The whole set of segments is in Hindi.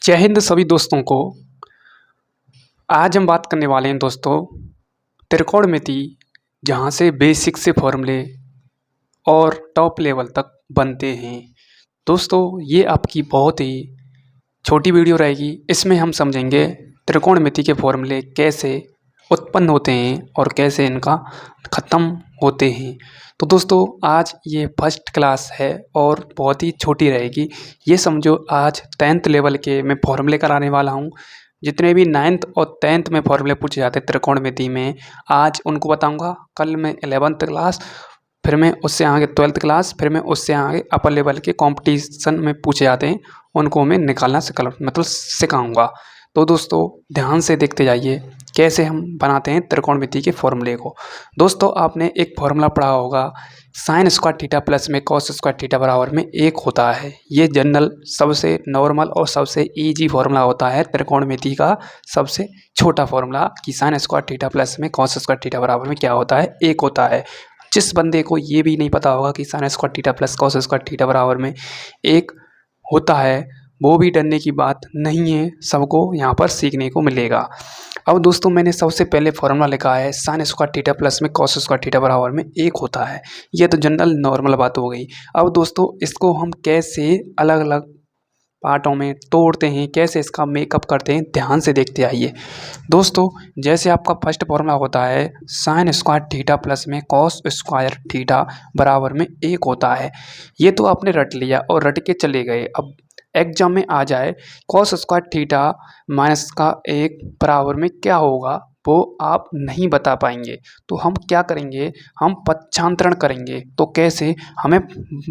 जय हिंद सभी दोस्तों को। आज हम बात करने वाले हैं दोस्तों त्रिकोणमिति, जहाँ से बेसिक से फॉर्मूले और टॉप लेवल तक बनते हैं। दोस्तों ये आपकी बहुत ही छोटी वीडियो रहेगी। इसमें हम समझेंगे त्रिकोणमिति के फॉर्मूले कैसे उत्पन्न होते हैं और कैसे इनका ख़त्म होते हैं। तो दोस्तों आज ये फर्स्ट क्लास है और बहुत ही छोटी रहेगी। ये समझो आज 10th लेवल के मैं फॉर्मूले कराने वाला हूँ। जितने भी 9th और 10th में फॉर्मूले पूछे जाते हैं त्रिकोणमिति में, आज उनको बताऊँगा। कल मैं 11th क्लास, फिर मैं उससे आगे 12th क्लास, फिर मैं उससे आगे अपर लेवल के कंपटीशन में पूछे जाते हैं, उनको मैं निकालना सिखाऊंगा। तो दोस्तों ध्यान से देखते जाइए कैसे हम बनाते हैं त्रिकोणमिति के फॉर्मूले को। दोस्तों आपने एक फॉर्मूला पढ़ा होगा, साइन स्क्वायर थीटा प्लस में कॉस स्क्वायर थीटा बराबर में 1 होता है। ये जनरल सबसे नॉर्मल और सबसे इजी फॉर्मूला होता है त्रिकोणमिति का, सबसे छोटा फॉर्मूला कि साइन स्क्वायर थीटा प्लस में कॉस स्क्वायर थीटा बराबर में क्या होता है, 1 होता है। जिस बंदे को ये भी नहीं पता होगा कि sign square theta plus cos square theta बराबर में 1 होता है, वो भी डरने की बात नहीं है, सबको यहाँ पर सीखने को मिलेगा। अब दोस्तों मैंने सबसे पहले फॉर्मूला लिखा है साइन स्क्वायर थीटा प्लस में कॉस स्क्वायर थीटा बराबर में 1 होता है। ये तो जनरल नॉर्मल बात हो गई। अब दोस्तों इसको हम कैसे अलग अलग पार्टों में तोड़ते हैं, कैसे इसका मेकअप करते हैं, ध्यान से देखते आइए। दोस्तों जैसे आपका फर्स्ट फॉर्मूला होता है साइन स्क्वायर थीटा प्लस में कॉस स्क्वायर थीटा बराबर में 1 होता है। ये तो आपने रट लिया और रट के चले गए। अब एग्जाम में आ जाए कॉस स्क्वायर थीटा माइनस का 1 बराबर में क्या होगा, वो आप नहीं बता पाएंगे। तो हम क्या करेंगे, हम पक्षांतरण करेंगे। तो कैसे, हमें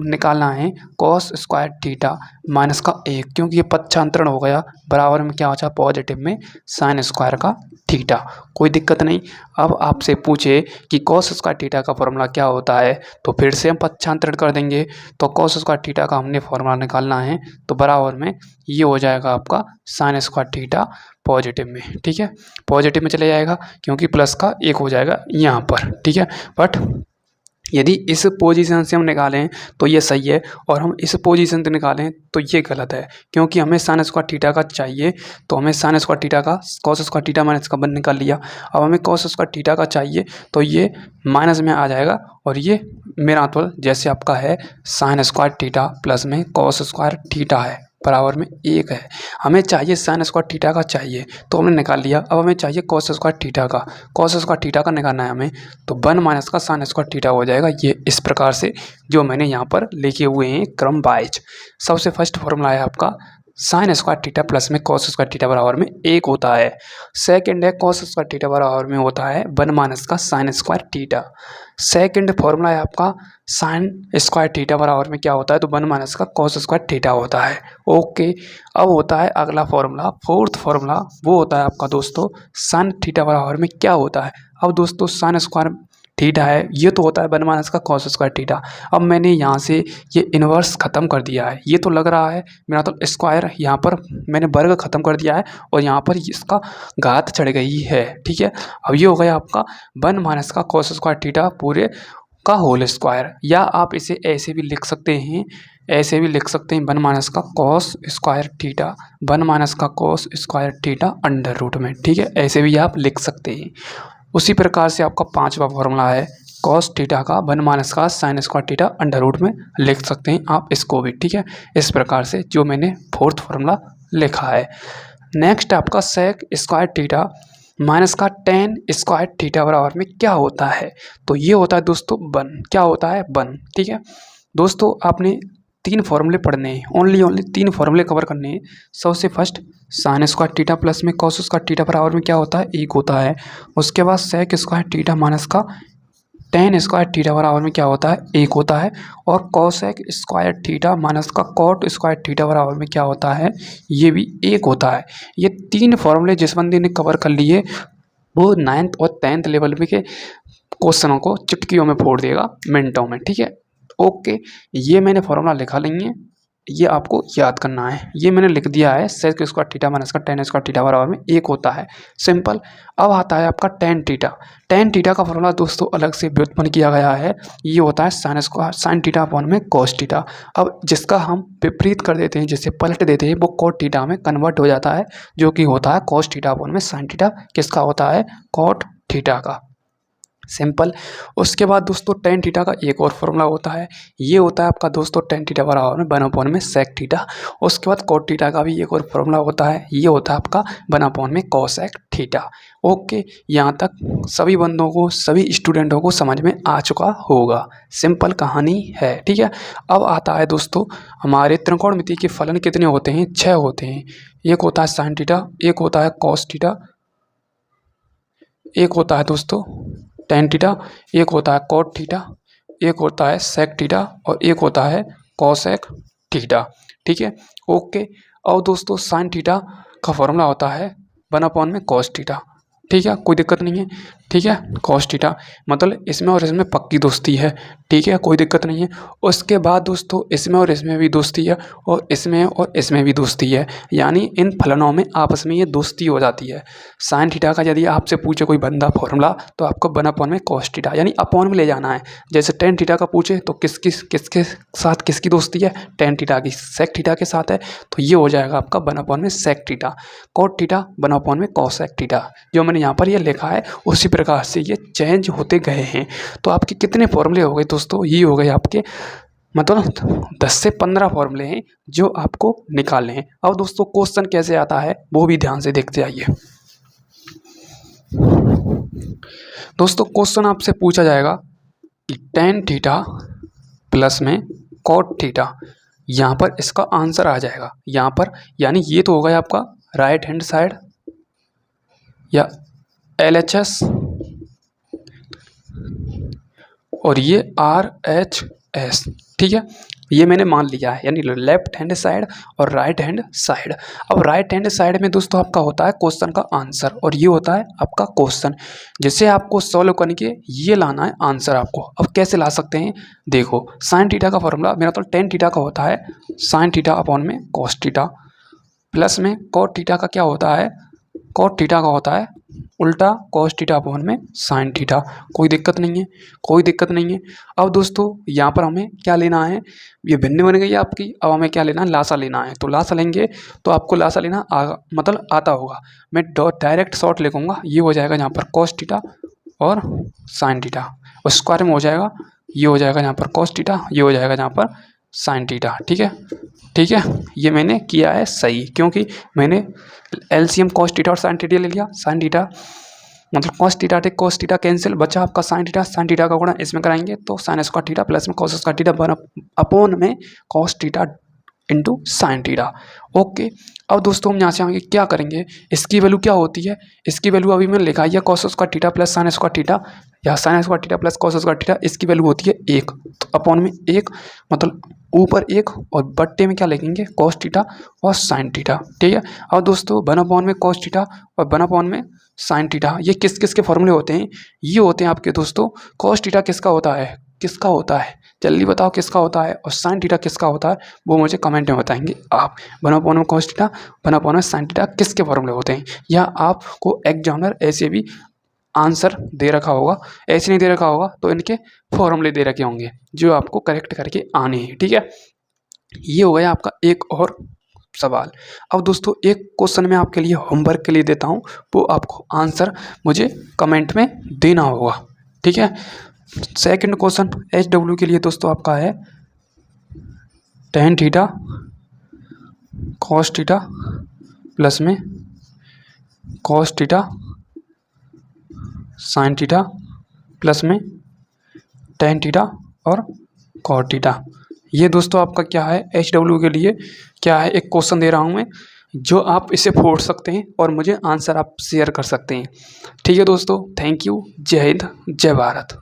निकालना है कॉस स्क्वायर थीटा माइनस का 1, क्योंकि ये पक्षांतरण हो गया, बराबर में क्या हो जाए पॉजिटिव में साइन स्क्वायर का थीटा। कोई दिक्कत नहीं। अब आपसे पूछे कि कॉस स्क्वायर थीटा का फॉर्मूला क्या होता है, तो फिर से हम पक्षांतरण कर देंगे। तो कॉस स्क्वायर थीटा का हमने फॉर्मूला निकालना है, तो बराबर में ये हो जाएगा आपका साइन स्क्वायर थीटा पॉजिटिव में, ठीक है, पॉजिटिव में चले जाएगा क्योंकि प्लस का 1 हो जाएगा यहाँ पर, ठीक है। बट यदि इस पोजीशन से हम निकालें तो ये सही है, और हम इस पोजीशन से निकालें तो ये गलत है, क्योंकि हमें साइन स्क्वायर थीटा का चाहिए। तो हमें साइन स्क्वायर थीटा का कॉस स्क्वायर थीटा माइनस का 1 निकाल लिया। अब हमें कॉस स्क्वायर थीटा का चाहिए, तो ये माइनस में आ जाएगा, और ये मेरा मतलब जैसे आपका है साइन स्क्वायर थीटा प्लस में कॉस स्क्वायर थीटा है बराबर में 1 है। हमें चाहिए साइन स्क्वायर थीटा का चाहिए, तो हमने निकाल लिया। अब हमें चाहिए कॉस स्क्वायर थीटा का, कॉस स्क्वायर थीटा का निकालना है हमें, तो 1 माइनस का साइन स्क्वायर थीटा हो जाएगा। ये इस प्रकार से जो मैंने यहाँ पर लिखे हुए हैं क्रम वाइज। सबसे फर्स्ट फॉर्मूला है आपका साइन स्क्वायर थीटा प्लस में कॉस स्क्वायर थीटा बराबर में 1 होता है। सेकंड है कॉस स्क्वायर थीटा बराबर में होता है 1 माइनस का sine square theta. Second formula है आपका साइन स्क्वायर थीटा बराबर में क्या होता है, तो 1 माइनस का कॉस स्क्वायर थीटा होता है। ओके, अब होता है अगला फॉर्मूला, फोर्थ फॉर्मूला, वो होता है आपका दोस्तों साइन थीटा बराबर में क्या होता है। अब दोस्तों साइन स्क्वायर थीटा है, ये तो होता है 1 माइनस का कॉस स्क्वायर थीटा। अब मैंने यहाँ से ये इन्वर्स ख़त्म कर दिया है। ये तो लग रहा है मेरा तो स्क्वायर, यहाँ पर मैंने वर्ग ख़त्म कर दिया है और यहाँ पर इसका घात चढ़ गई है, ठीक है। अब ये हो गया आपका 1 माइनस का कॉस स्क्वायर थीटा पूरे का होल स्क्वायर, या आप इसे ऐसे भी लिख सकते हैं, ऐसे भी लिख सकते हैं 1 माइनस का कॉस स्क्वायर थीटा, 1 माइनस का cos square theta under root में, ठीक है, ऐसे भी आप लिख सकते हैं। उसी प्रकार से आपका 5वां फॉर्मूला है कॉस थीटा का 1 माइनस का sine square theta under root में लिख सकते हैं आप इसको भी, ठीक है। इस प्रकार से जो मैंने फोर्थ फॉर्मूला लिखा है। नेक्स्ट आपका सेक स्क्वायर थीटा माइनस का टेन स्क्वायर थीटा बराबर में क्या होता है, तो ये होता है दोस्तों 1, क्या होता है 1, ठीक है। दोस्तों आपने 3 फॉर्मूले पढ़ने हैं, ओनली 3 फॉर्मूले कवर करने हैं। सबसे first sign square theta plus में कॉस स्क्वायर थीटा बराबर में क्या होता है, 1 होता है। उसके बाद सेक स्क्वायर थीटा माइनस का टेन स्क्वायर थीटा बराबर में क्या होता है, 1 होता है। और कॉसेक स्क्वायर थीटा माइनस का कॉट स्क्वायर थीटा बराबर में क्या होता है, ये भी 1 होता है। ये 3 फॉर्मूले जिस बंदे ने कवर कर लिए वो 9th और 10th लेवल के क्वेश्चनों को चुटकियों में फोड़ देगा मिनटों में, ठीक है। ओके, ये मैंने फॉर्मूला लिखा नहीं है, ये आपको याद करना है। ये मैंने लिख दिया है, सेक स्क्वायर थीटा माइनस का टेन स्क्वायर थीटा बराबर में 1 होता है। सिंपल। अब आता है आपका टेन थीटा। टेन थीटा का फॉर्मूला दोस्तों अलग से व्युत्पन्न किया गया है। ये होता है sine square sine theta upon में कॉस थीटा। अब जिसका हम विपरीत कर देते हैं, जिसे पलट देते हैं, वो कॉट थीटा में कन्वर्ट हो जाता है, जो कि होता है कॉस थीटा अपॉन में साइन थीटा। किसका होता है? कॉट थीटा का। सिंपल। उसके बाद दोस्तों टेन थीटा का एक और फॉर्मूला होता है। ये होता है आपका दोस्तों टेन थीटा बराबर में 1/में सेक थीटा। उसके बाद कॉट थीटा का भी एक और फॉर्मूला होता है। ये होता है आपका 1/में कोसेक थीटा। ओके, यहाँ तक सभी बंदों को, सभी स्टूडेंटों को समझ में आ चुका होगा। सिंपल कहानी है, ठीक है। अब आता है दोस्तों हमारे त्रिकोणमिति के फलन कितने होते हैं? 6 होते हैं। एक होता है साइन थीटा, एक होता है कॉस थीटा, एक होता है दोस्तों टेन थीटा, एक होता है कॉट थीटा, एक होता है सेक थीटा और एक होता है कॉसेक थीटा। ठीक है, ओके। और दोस्तों साइन थीटा का फॉर्मूला होता है 1/में कॉस थीटा। ठीक है, कोई दिक्कत नहीं है। ठीक है, कॉस थीटा मतलब इसमें और इसमें पक्की दोस्ती है। ठीक है, कोई दिक्कत नहीं है। उसके बाद दोस्तों इसमें और इसमें भी दोस्ती है, और इसमें और इसमें भी दोस्ती है, यानी इन फलनों में आपस में ये दोस्ती हो जाती है। साइन थीटा का यदि आपसे पूछे कोई बंदा फॉर्मूला, तो आपको 1/में कॉस थीटा यानी अपॉन में ले जाना है। जैसे टेन थीटा का पूछे तो किसके साथ किसकी दोस्ती है? टेन थीटा की सेक थीटा के साथ है, तो ये हो जाएगा आपका 1/में सेक थीटा। कॉट थीटा 1/में कॉसेक थीटा। जो मैंने यहाँ पर ये लिखा है उसी प्रकार से ये चेंज होते गए हैं। तो आपके कितने फॉर्मूले हो गए दोस्तों? ये हो गए आपके मतलब 10 से 15 फॉर्मूले हैं जो आपको निकालने हैं। अब दोस्तों क्वेश्चन कैसे आता है वो भी ध्यान से देखते आइए। दोस्तों क्वेश्चन आपसे पूछा जाएगा कि टेन थीटा प्लस में कॉट थीटा, यहाँ पर इसका आंसर आ जाएगा यहाँ पर, यानी ये तो हो गया आपका राइट हैंड साइड या LHS, और ये RHS। ठीक है, ये मैंने मान लिया है, यानी लेफ्ट हैंड साइड और राइट हैंड साइड। अब राइट हैंड साइड में दोस्तों आपका होता है क्वेश्चन का आंसर, और ये होता है आपका क्वेश्चन जिसे आपको सॉल्व करके ये लाना है आंसर आपको। अब कैसे ला सकते हैं? देखो, साइन थीटा का फॉर्मूला मेरा तो टेन थीटा का होता है साइन थीटा अपॉन में कॉस थीटा, प्लस में कॉट थीटा का क्या होता है? कॉट थीटा का होता है उल्टा कॉस थीटा अपॉन में साइन थीटा। कोई दिक्कत नहीं है, कोई दिक्कत नहीं है। अब दोस्तों यहाँ पर हमें क्या लेना है? ये भिन्न बन गई है आपकी। अब हमें क्या लेना है? लासा लेना है। तो लासा लेंगे तो आपको लासा लेना मतलब आता होगा। मैं डायरेक्ट शॉर्ट लिखूंगा, ये हो जाएगा यहाँ पर कॉस थीटा और साइन थीटा, और स्क्वायर में हो जाएगा, ये हो जाएगा यहाँ पर कॉस थीटा, ये हो जाएगा यहाँ पर साइन थीटा। ठीक है, ठीक है, ये मैंने किया है सही, क्योंकि मैंने LCM कॉस थीटा और साइन थीटा ले लिया। साइन थीटा मतलब कॉस थीटा थे, कॉस थीटा कैंसिल, बचा आपका साइन थीटा। साइन थीटा का गुणा इसमें कराएंगे तो साइन स्क्वायर थीटा प्लस में कॉस स्क्वायर थीटा अपॉन में cos theta into sine theta. Okay. अब दोस्तों हम यहाँ से आगे क्या करेंगे? इसकी वैल्यू क्या होती है? इसकी वैल्यू अभी मैंने लिखा है cos square theta plus sine square theta, या sine square theta plus cos square theta. इसकी वैल्यू होती है 1, तो अपॉन में 1 मतलब ऊपर 1 और बट्टे में क्या लिखेंगे? कॉस थीटा और साइन थीटा। ठीक है। अब दोस्तों 1/में में कॉस थीटा और 1/में में साइन थीटा, ये किस किस के फॉर्मूले होते हैं? ये होते हैं आपके दोस्तों, कॉस थीटा किसका होता है? किसका होता है? जल्दी बताओ किसका होता है, और साइन थीटा किसका होता है? वो मुझे कमेंट में बताएंगे आप। 1/में में कॉस थीटा, 1/में में साइन थीटा किसके फॉर्मूले होते हैं? या आपको एग्जामिनर ऐसे भी आंसर दे रखा होगा, ऐसे नहीं दे रखा होगा तो इनके फॉर्मूले दे रखे होंगे जो आपको करेक्ट करके आने हैं। ठीक है, ये हो गया आपका एक और सवाल। अब दोस्तों एक क्वेश्चन मैं आपके लिए होमवर्क के लिए देता हूँ, वो आपको आंसर मुझे कमेंट में देना होगा। ठीक है, सेकंड क्वेश्चन HW के लिए दोस्तों आपका है tan theta cos theta plus में cos theta sine theta plus में टेन थीटा और कॉट थीटा। ये दोस्तों आपका क्या है? HW के लिए क्या है? एक क्वेश्चन दे रहा हूँ मैं, जो आप इसे फोड़ सकते हैं और मुझे आंसर आप शेयर कर सकते हैं। ठीक है दोस्तों, थैंक यू। जय हिंद, जय भारत।